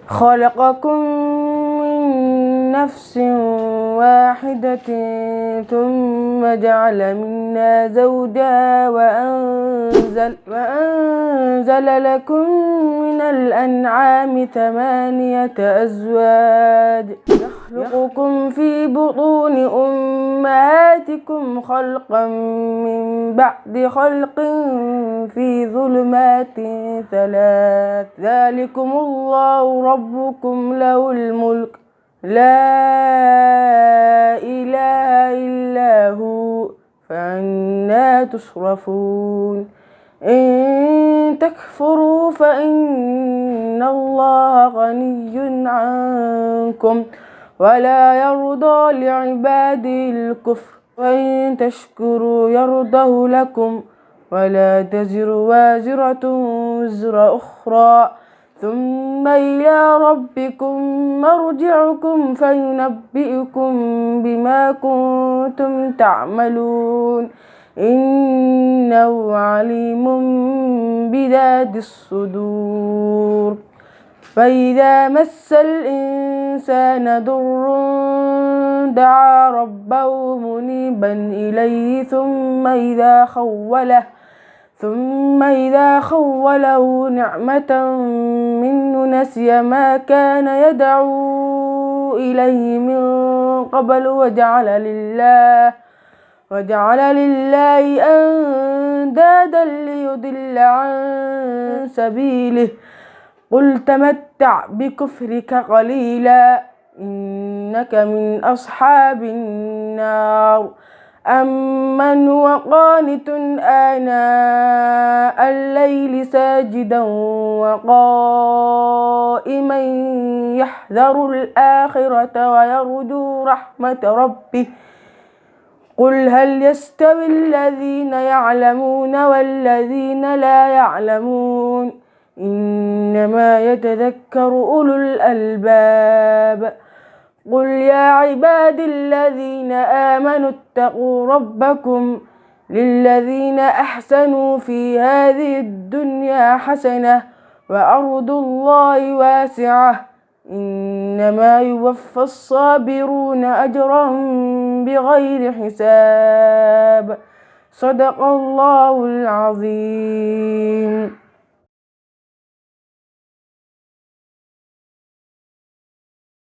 خلقكم من نفس واحدة ثم جعل منها زوجها وأنزل لكم من الأنعام 8 أزواج يخلقكم في بطون أمهاتكم خلقا من بعد خلق في ظلمات 3 ذلكم الله ربكم له الملك لا إله إلا هو فأنى تصرفون إن تكفروا فإن الله غني عنكم ولا يرضى لعباده الكفر وإن تشكروا يرضه لكم ولا تزر وازرة وزر أخرى ثم إلى ربكم مرجعكم فينبئكم بما كنتم تعملون إنه عليم بذات الصدور فإذا مس الإنسان ضر دعا ربه منيبا إليه ثم إذا خوله نعمة منه نسي ما كان يدعو إليه من قبل وجعل لله أندادا ليضل عن سبيله قل تمتع بكفرك قليلا إنك من أصحاب النار أمن هو قانت آناء الليل ساجدا وقائما يحذر الآخرة ويرجو رحمة ربه قل هل يستوي الذين يعلمون والذين لا يعلمون إنما يتذكر أولو الألباب قل يا عبادي الذين آمنوا اتقوا ربكم للذين أحسنوا في هذه الدنيا حسنة وأرض الله واسعة إنما يوفى الصابرون أجرهم بغير حساب صدق الله العظيم.